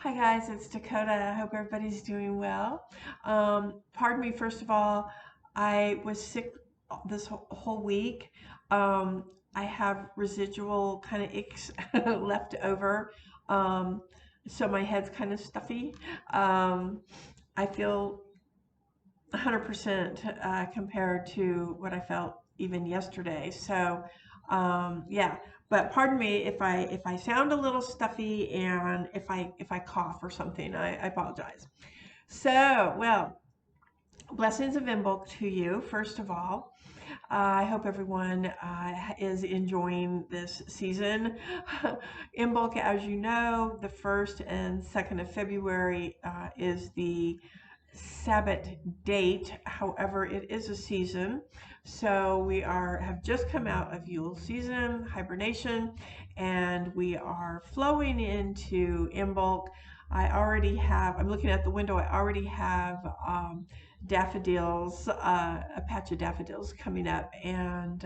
Hi guys, it's Dakota. I hope everybody's doing well. Pardon me, first of all, I was sick this whole week. I have residual kind of aches left over, um, so my head's kind of stuffy. Um, I feel 100% compared to what I felt even yesterday. So, yeah. But pardon me if I sound a little stuffy and if I cough or something. I apologize. So, well, blessings of Imbolc to you, first of all. I hope everyone is enjoying this season. Imbolc, as you know, the 1st and 2nd of February is the Sabbath date. However, it is a season. So we have just come out of Yule season, hibernation, and we are flowing into Imbolc. I'm looking at the window, I already have daffodils, a patch of daffodils coming up, and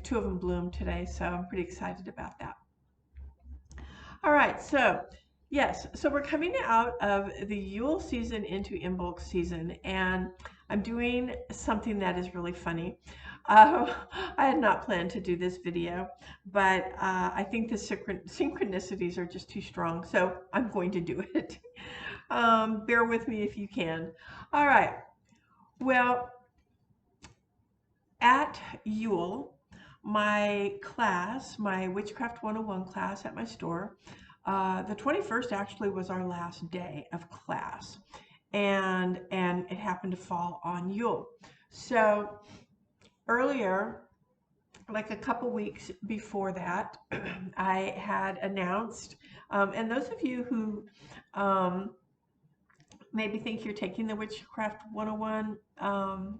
two of them bloomed today, so I'm pretty excited about that. All right, so yes, so we're coming out of the Yule season into Imbolc season, and I'm doing something that is really funny. I had not planned to do this video, but I think the synchronicities are just too strong, so I'm going to do it. Bear with me if you can. All right, well, at Yule, my class, my Witchcraft 101 class at my store, the 21st actually was our last day of class, and it happened to fall on Yule. So earlier, like a couple weeks before that, I had announced, and those of you who maybe think you're taking the Witchcraft 101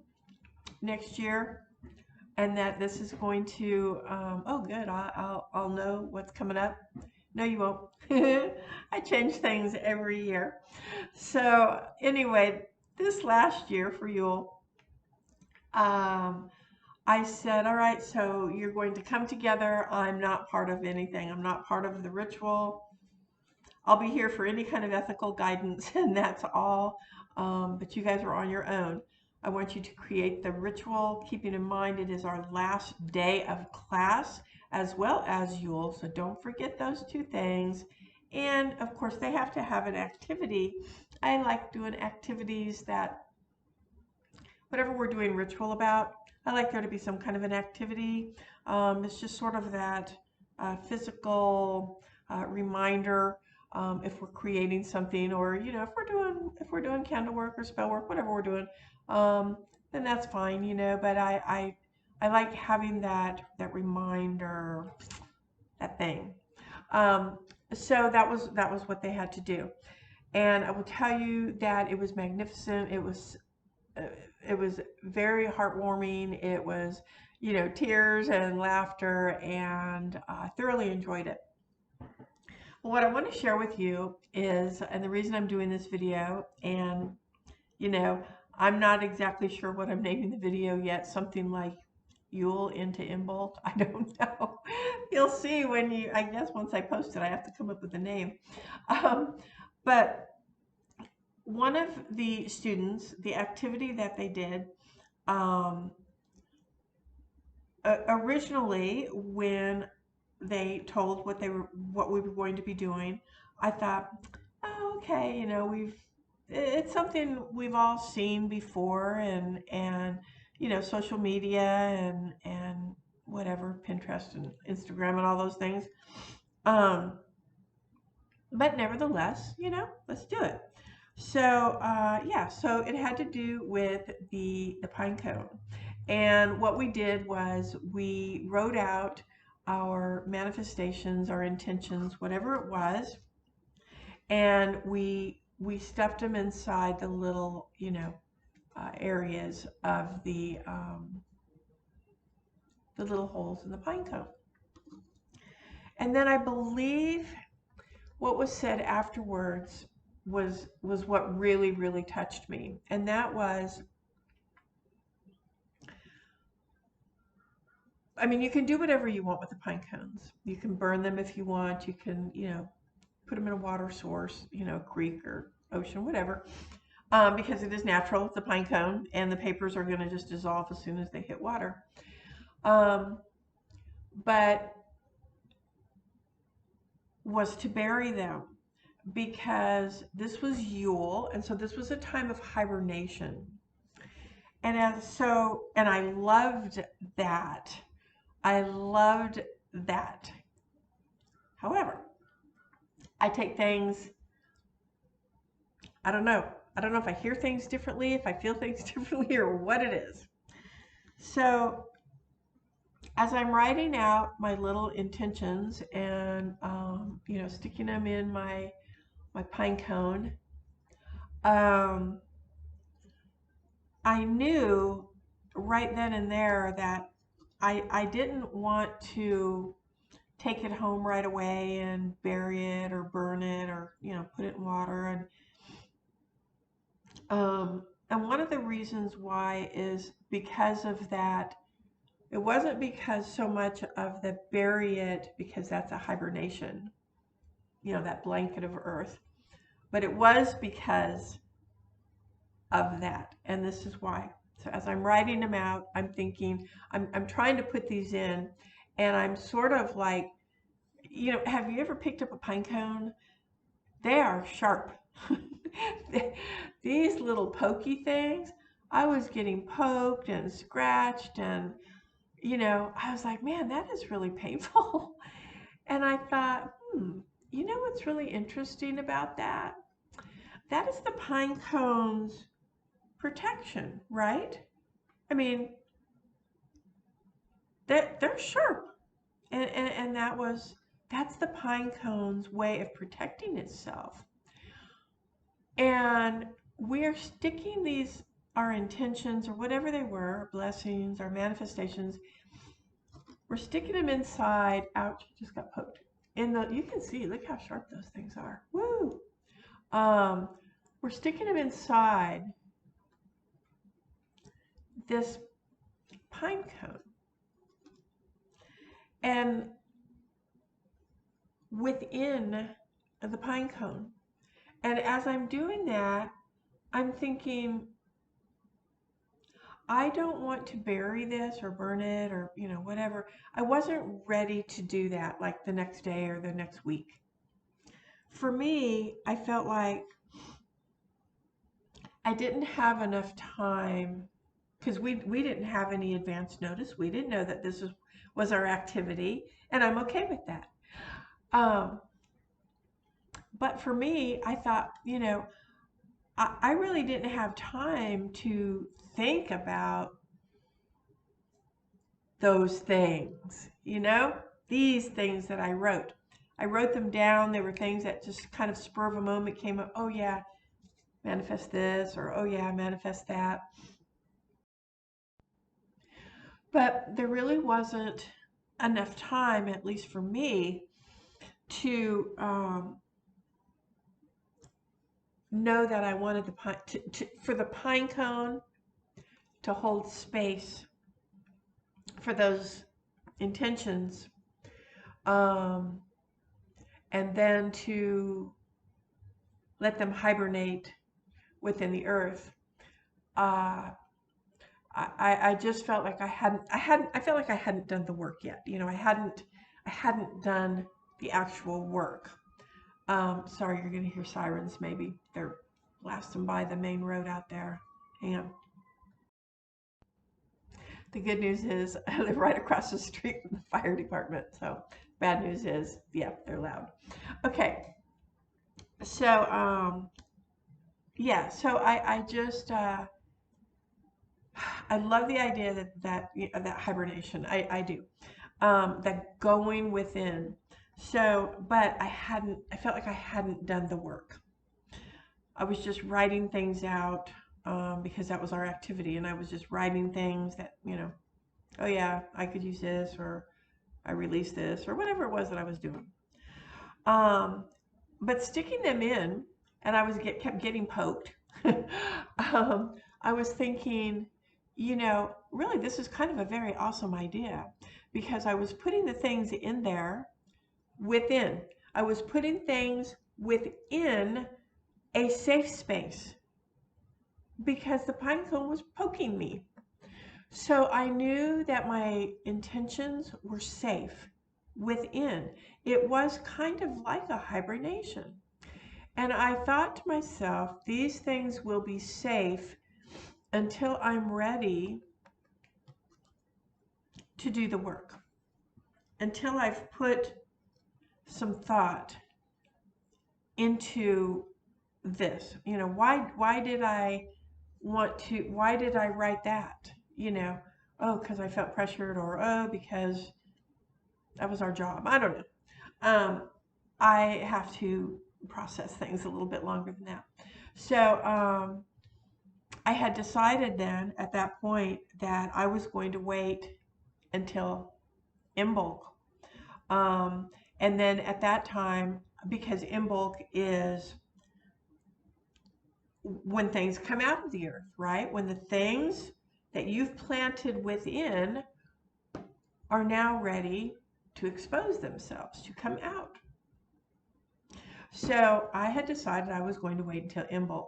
next year, and that this is going to, oh, good, I'll know what's coming up. No, you won't. I change things every year. So, anyway, this last year for Yule, um, I said, all right, so you're going to come together. I'm not part of anything, I'm not part of the ritual. I'll be here for any kind of ethical guidance, and that's all. But you guys are on your own. I want you to create the ritual, keeping in mind it is our last day of class as well as Yule. So don't forget those two things. And of course, they have to have an activity. I like doing activities that, whatever we're doing ritual about, I like there to be some kind of an activity. It's just sort of that physical reminder, if we're creating something, or if we're doing candle work or spell work, whatever we're doing, um, then that's fine, But I like having that reminder, that thing. Um, so that was what they had to do, and I will tell you that it was magnificent. Uh, it was very heartwarming. It was, tears and laughter, and I thoroughly enjoyed it. Well, what I want to share with you is, and the reason I'm doing this video, and you know, I'm not exactly sure what I'm naming the video yet, something like Yule into Imbolc. I don't know. You'll see I guess once I post it, I have to come up with a name. Um, but one of the students, the activity that they did, um, originally, when they told what we were going to be doing, I thought, oh, okay, it's something we've all seen before, and social media and whatever, Pinterest and Instagram and all those things. Um, but nevertheless, let's do it. So yeah, so it had to do with the pine cone. And what we did was we wrote out our manifestations, our intentions, whatever it was, and we stuffed them inside the little, areas of the little holes in the pine cone. And then I believe what was said afterwards was what really, really touched me, and that was, I mean, you can do whatever you want with the pine cones. You can burn them if you want. You can, put them in a water source, you know, creek or ocean, whatever, because it is natural. It's a pine cone, and the papers are going to just dissolve as soon as they hit water. Um, but was to bury them because this was Yule, and so this was a time of hibernation. And I loved that. I loved that. However, I take things, I don't know. I don't know if I hear things differently, if I feel things differently, or what it is. So, as I'm writing out my little intentions and, you know, sticking them in my pine cone, um, I knew right then and there that I didn't want to take it home right away and bury it or burn it or, you know, put it in water. And one of the reasons why is because of that. It wasn't because so much of the bury it because that's a hibernation, you know, that blanket of earth, but it was because of that. And this is why. So as I'm writing them out, I'm thinking, I'm trying to put these in, and I'm sort of like, you know, have you ever picked up a pine cone? They are sharp. These little pokey things, I was getting poked and scratched, and, you know, I was like, man, that is really painful. And I thought, you know what's really interesting about that? That is the pine cone's protection, right? I mean, they're sharp. And that's the pine cone's way of protecting itself. And we're sticking these, our intentions or whatever they were, our blessings, our manifestations, we're sticking them inside. Ouch, just got poked. You can see, look how sharp those things are. Woo! We're sticking them inside this pine cone. And within the pine cone. And as I'm doing that, I'm thinking, I don't want to bury this or burn it or, you know, whatever. I wasn't ready to do that like the next day or the next week. For me, I felt like I didn't have enough time because we didn't have any advance notice. We didn't know that this was our activity, and I'm okay with that. Um, but for me, I thought, you know, I really didn't have time to think about those things, you know, these things that I wrote. I wrote them down. They were things that just kind of spur of a moment came up. Oh, yeah, manifest this, or oh, yeah, manifest that. But there really wasn't enough time, at least for me, to know that I wanted the pine for the pine cone to hold space for those intentions, and then to let them hibernate within the earth. I just felt like I felt like I hadn't done the work yet. You know, I hadn't done the actual work. Sorry, you're going to hear sirens maybe. They're blasting by the main road out there. Hang on. The good news is I live right across the street from the fire department. So bad news is, yeah, they're loud. Okay. So, yeah, so I just, I love the idea that hibernation. I do. That going within. So, but I felt like I hadn't done the work. I was just writing things out because that was our activity, and I was just writing things that, you know, oh yeah, I could use this, or I released this, or whatever it was that I was doing. But sticking them in, and kept getting poked. I was thinking, you know, really, this is kind of a very awesome idea because I was putting the things in there within. I was putting things within a safe space because the pine cone was poking me. So I knew that my intentions were safe within. It was kind of like a hibernation. And I thought to myself, these things will be safe until I'm ready to do the work, until I've put some thought into this. Why did I why did I write that? Oh, because I felt pressured, or oh, because that was our job. I don't know. Um, I have to process things a little bit longer than that. So I had decided then at that point that I was going to wait until Imbolc. Um, and then at that time, because Imbolc is when things come out of the earth, right? When the things that you've planted within are now ready to expose themselves, to come out. So I had decided I was going to wait until Imbolc,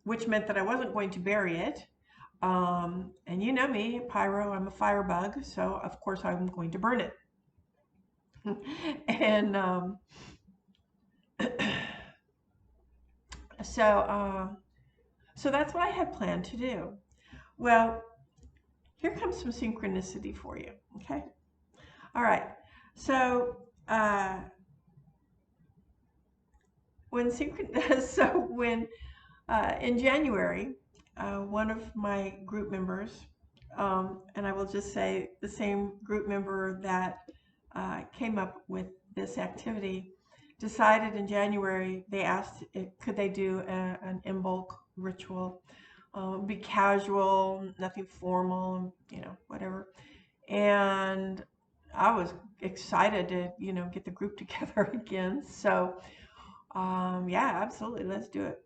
which meant that I wasn't going to bury it. And you know me, pyro, I'm a firebug, so of course I'm going to burn it. And so that's what I had planned to do. Well, here comes some synchronicity for you, okay? All right. So when so when in January, one of my group members, and I will just say the same group member that came up with this activity, decided in January, they asked could they do an Imbolc ritual, be casual, nothing formal, whatever. And I was excited to, get the group together again. So yeah, absolutely, let's do it.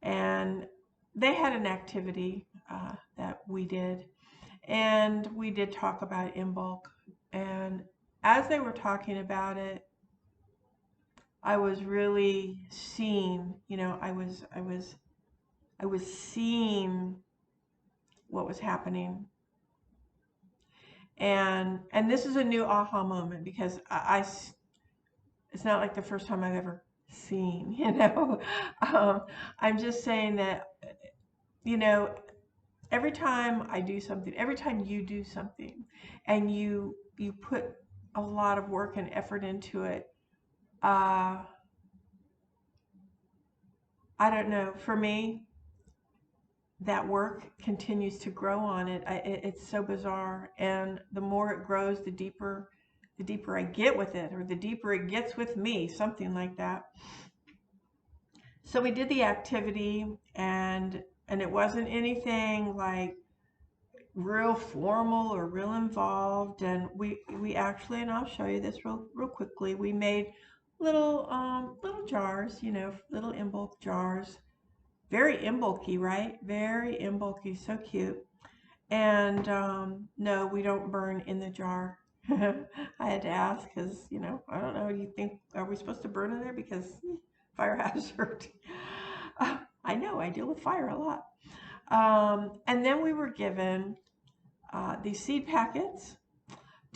And they had an activity that we did, and we did talk about Imbolc. And as they were talking about it, I was really seeing, I was seeing what was happening. And this is a new aha moment because it's not like the first time I've ever seen, I'm just saying that, every time I do something, every time you do something and you put a lot of work and effort into it, I don't know, for me, that work continues to grow on it. It's so bizarre. And the more it grows, the deeper I get with it, or the deeper it gets with me, something like that. So we did the activity, and it wasn't anything like real formal or real involved. And we actually, and I'll show you this real quickly, we made little jars, little Imbolc jars. Very Imbolc-y, right? Very Imbolc-y, so cute. And no, we don't burn in the jar. I had to ask because, I don't know, you think, are we supposed to burn in there? Because fire hazard. I know, I deal with fire a lot. And then we were given these seed packets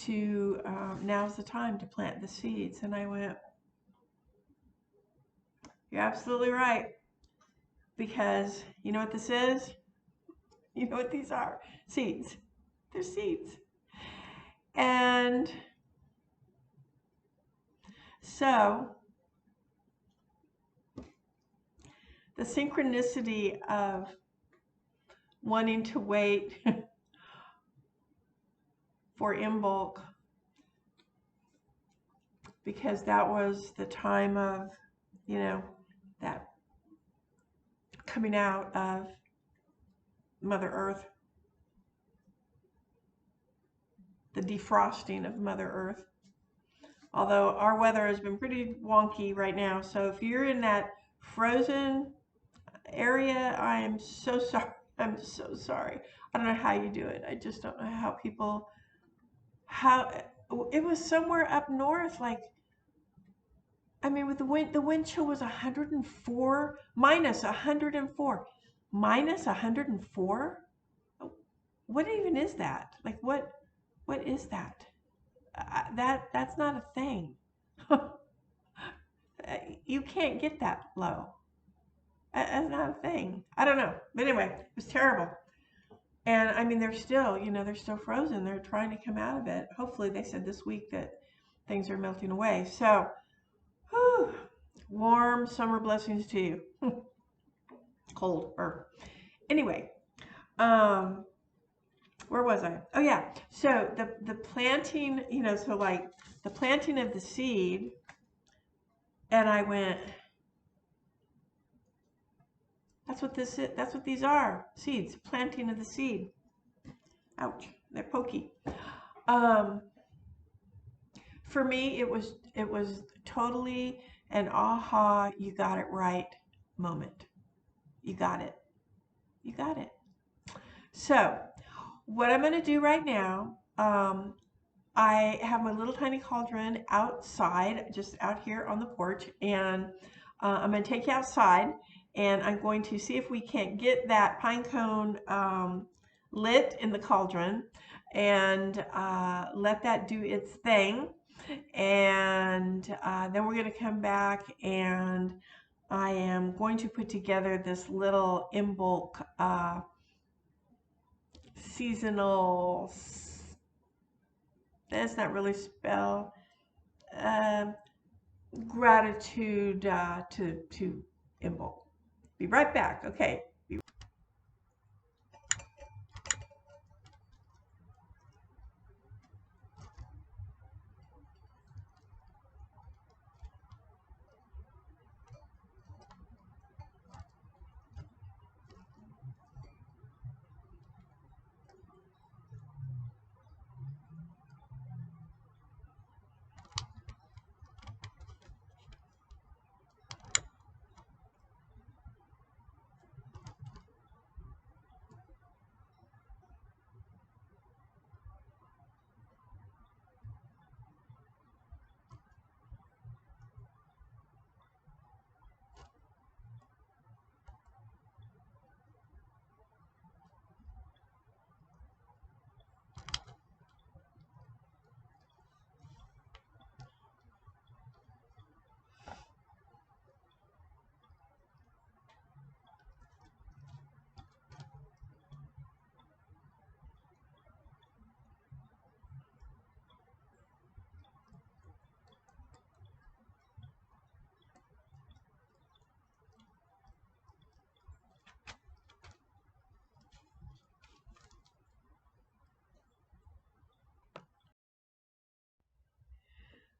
to, now's the time to plant the seeds. And I went, you're absolutely right. Because you know what this is? You know what these are? Seeds. They're seeds. And so the synchronicity of wanting to wait for Imbolc, because that was the time of, that coming out of Mother Earth, the defrosting of Mother Earth. Although our weather has been pretty wonky right now, so if you're in that frozen area, I am so sorry. I'm so sorry. I don't know how you do it. I just don't know how people, how it was somewhere up north, like I mean, with the wind chill was 104, minus 104, minus 104. What even is that? Like, what is that? That's not a thing. You can't get that low. That's not a thing. I don't know. But anyway, it was terrible. And I mean, they're still, they're still frozen. They're trying to come out of it. Hopefully, they said this week that things are melting away. So, whew, warm summer blessings to you. Cold. Anyway, where was I? Oh yeah. So the planting, so like the planting of the seed, and I went, that's what this is. That's what these are. Seeds. Planting of the seed. Ouch. They're pokey. For me, it was totally an aha, you got it right moment. You got it. You got it. So, what I'm going to do right now, I have my little tiny cauldron outside, just out here on the porch, and I'm going to take you outside, and I'm going to see if we can't get that pine cone lit in the cauldron, and let that do its thing. And then we're going to come back, and I am going to put together this little in bulk seasonal, that's not really spell, gratitude to in bulk. Be right back. Okay.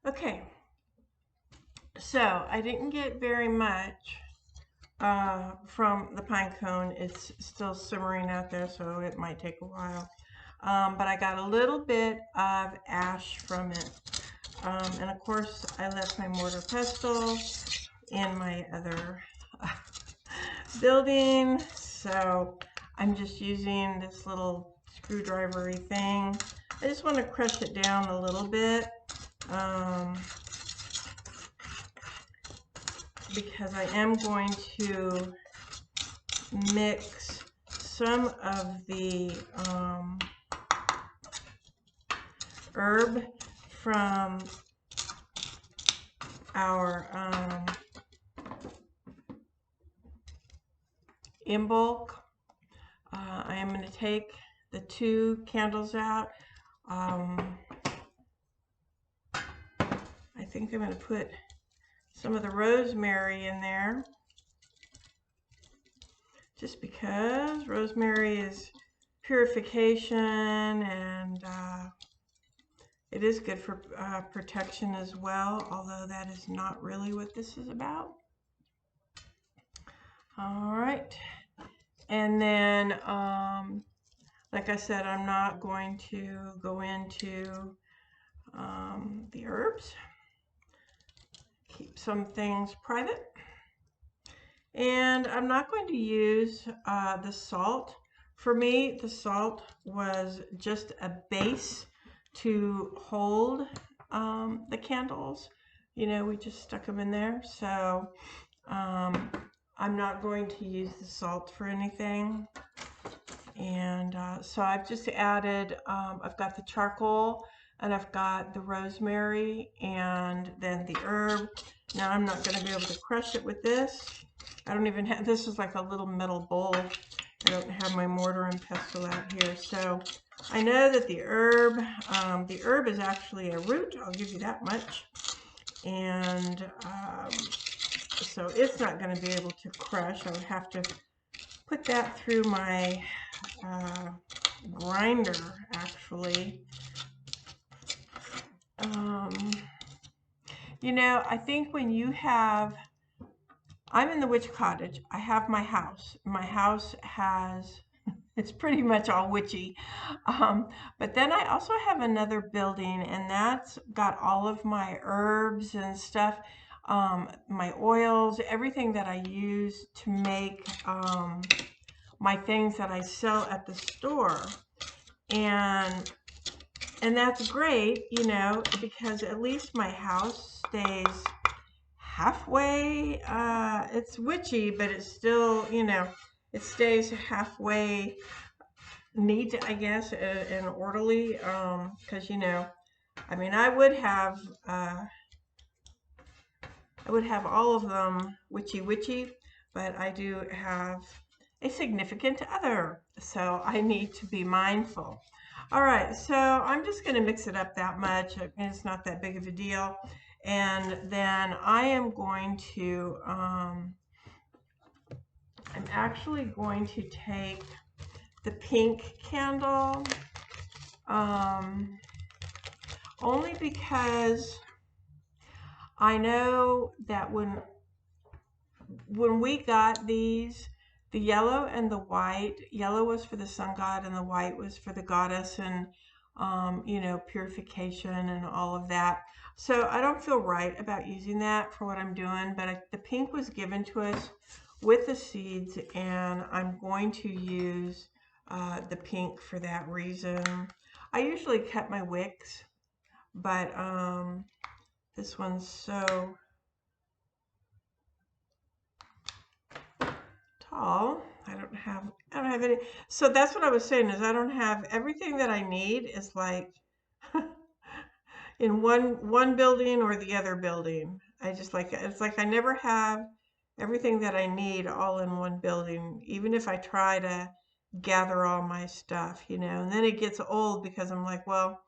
Okay. So I didn't get very much from the pine cone. It's still simmering out there, so it might take a while. But I got a little bit of ash from it. And of course, I left my mortar pestle in my other building. So I'm just using this little screwdriver-y thing. I just want to crush it down a little bit. Because I am going to mix some of the herb from our in bulk. I am going to take the 2 candles out. I think I'm going to put some of the rosemary in there, just because rosemary is purification, and it is good for protection as well, although that is not really what this is about. All right, and then like I said, I'm not going to go into the herbs. Keep some things private. And I'm not going to use the salt. For me, the salt was just a base to hold the candles. You know, we just stuck them in there. So I'm not going to use the salt for anything. And so I've just added, I've got the charcoal and I've got the rosemary and then the herb. Now I'm not going to be able to crush it with this. I don't even have, this is like a little metal bowl. I don't have my mortar and pestle out here. So I know that the herb is actually a root. I'll give you that much. And so it's not going to be able to crush. I would have to put that through my grinder, actually. You know, I think when you have, I'm in the witch cottage. I have my house. My house has, it's pretty much all witchy. But then I also have another building, and that's got all of my herbs and stuff, my oils, everything that I use to make my things that I sell at the store. And that's great, you know, because at least my house stays halfway. It's witchy, but it's still, you know, it stays halfway neat, I guess, and orderly. Because, you know, I mean, I would have all of them witchy, but I do have a significant other, so I need to be mindful. All right, so I'm just going to mix it up that much. It's not that big of a deal. And then I am going to, I'm actually going to take the pink candle, only because I know that when we got these, the yellow and the white, yellow was for the sun god and the white was for the goddess, and you know, purification and all of that. So I don't feel right about using that for what I'm doing, but the pink was given to us with the seeds, and I'm going to use the pink for that reason. I usually cut my wicks, but this one's so tall. I don't have any. So that's what I was saying, is I don't have everything that I need is like in one building or the other building. I just like, it's like I never have everything that I need all in one building, even if I try to gather all my stuff, you know. And then it gets old because I'm like, well,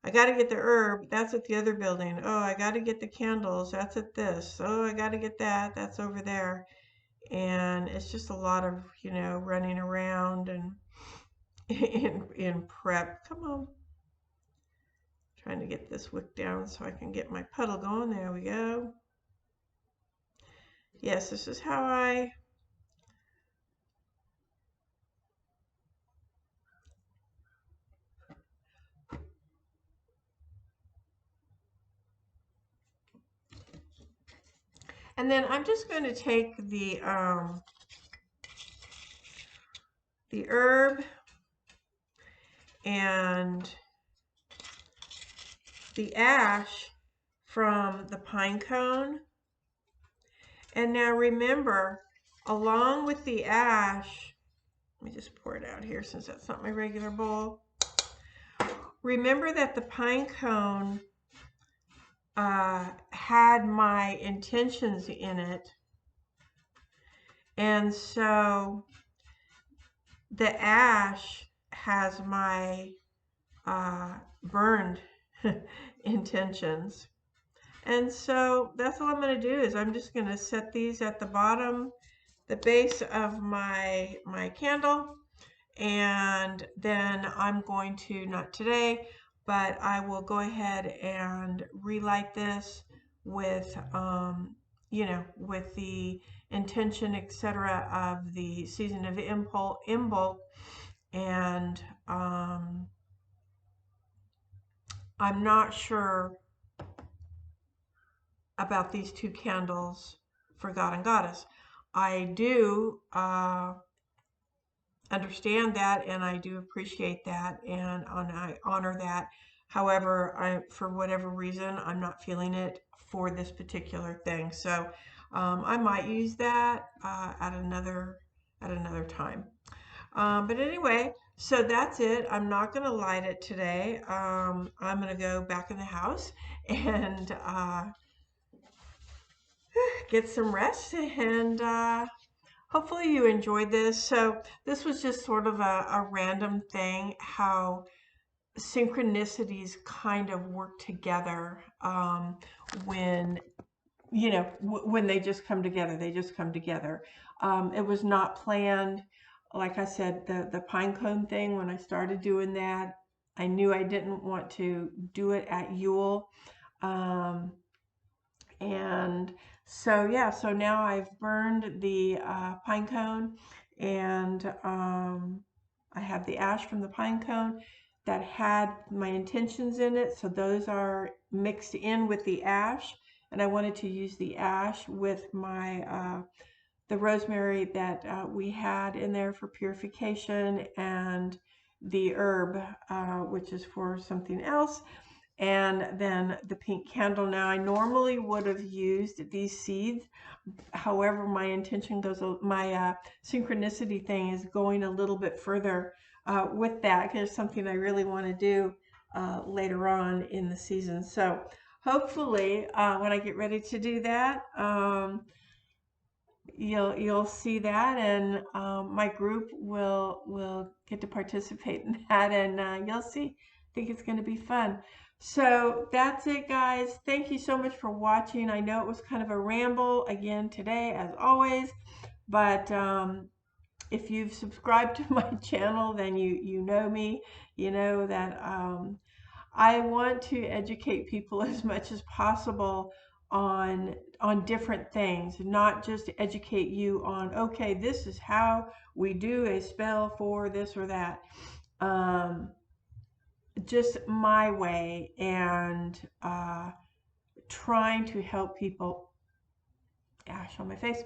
I got to get the herb, that's at the other building. Oh, I got to get the candles, that's at this. Oh, I got to get that, that's over there. And it's just a lot of, you know, running around and in prep. Come on. Trying to get this wick down so I can get my puddle going. There we go. Yes, this is how I and then I'm just going to take the herb and the ash from the pine cone. And now remember, along with the ash, let me just pour it out here since that's not my regular bowl. Remember that the pine cone had my intentions in it. And so the ash has my burned intentions. And so that's all I'm going to do, is I'm just going to set these at the bottom, the base of my candle, and then I'm going to, not today, but I will go ahead and relight this with you know, with the intention, etc., of the season of Imbolc, and I'm not sure about these two candles for God and Goddess. I do understand that, and I do appreciate that, and I honor that. However, for whatever reason, I'm not feeling it for this particular thing. So I might use that at another time. But anyway, so that's it. I'm not going to light it today. I'm going to go back in the house and get some rest, and hopefully you enjoyed this. So this was just sort of a random thing, how synchronicities kind of work together when, you know, when they just come together. They just come together. It was not planned. Like I said, the pine cone thing, when I started doing that, I knew I didn't want to do it at Yule. And so, yeah, so now I've burned the pine cone, and I have the ash from the pine cone that had my intentions in it. So those are mixed in with the ash. And I wanted to use the ash with my the rosemary that we had in there for purification, and the herb, which is for something else, and then the pink candle. Now, I normally would have used these seeds. However, my intention goes, my synchronicity thing is going a little bit further with that, because it's something I really want to do later on in the season. So hopefully when I get ready to do that, you'll see that, and my group will get to participate in that, and you'll see. I think it's going to be fun. So that's it, guys. Thank you so much for watching. I know it was kind of a ramble again today, as always, but if you've subscribed to my channel, then you know me. You know that I want to educate people as much as possible on different things, not just educate you on, okay, this is how we do a spell for this or that. Just my way, and trying to help people, ash on my face,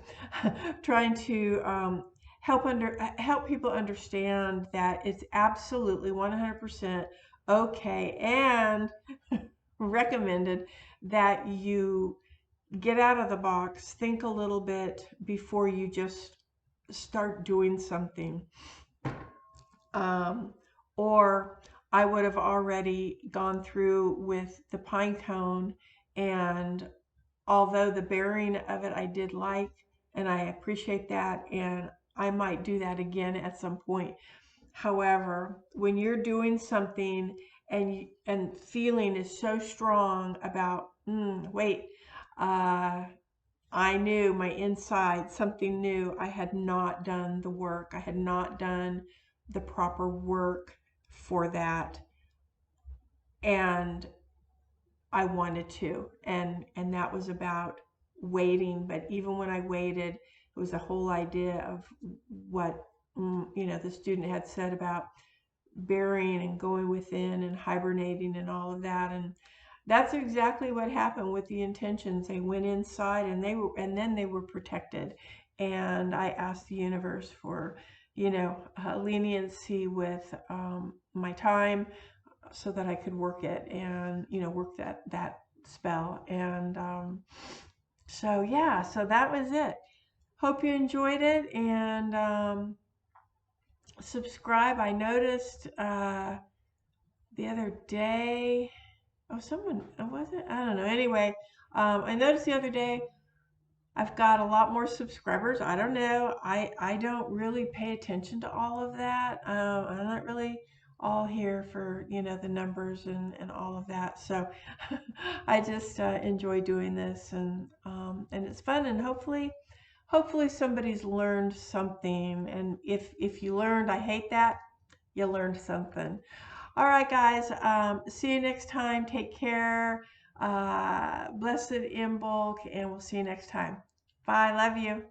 trying to help people understand that it's absolutely 100% okay and recommended that you get out of the box, think a little bit before you just start doing something. Or I would have already gone through with the pine cone, and although the bearing of it I did like, and I appreciate that, and I might do that again at some point. However, when you're doing something and feeling is so strong about, wait, I knew my inside, something new. I had not done the work. I had not done the proper work for that, and I wanted to, and that was about waiting. But even when I waited, it was the whole idea of what the student had said about burying and going within and hibernating and all of that. And that's exactly what happened with the intentions. They went inside, and then they were protected. And I asked the universe for, leniency with my time, so that I could work it, and work that spell. And so yeah, so that was it. Hope you enjoyed it, and subscribe. I noticed the other day, someone, was it? I don't know. Anyway, I noticed the other day I've got a lot more subscribers. I don't know. I don't really pay attention to all of that. I'm not really all here for, the numbers and all of that. So I just enjoy doing this, and it's fun, and hopefully somebody's learned something. And if you learned, I hate that, you learned something. All right, guys. See you next time. Take care. Blessed Imbolc, and we'll see you next time. Bye. Love you.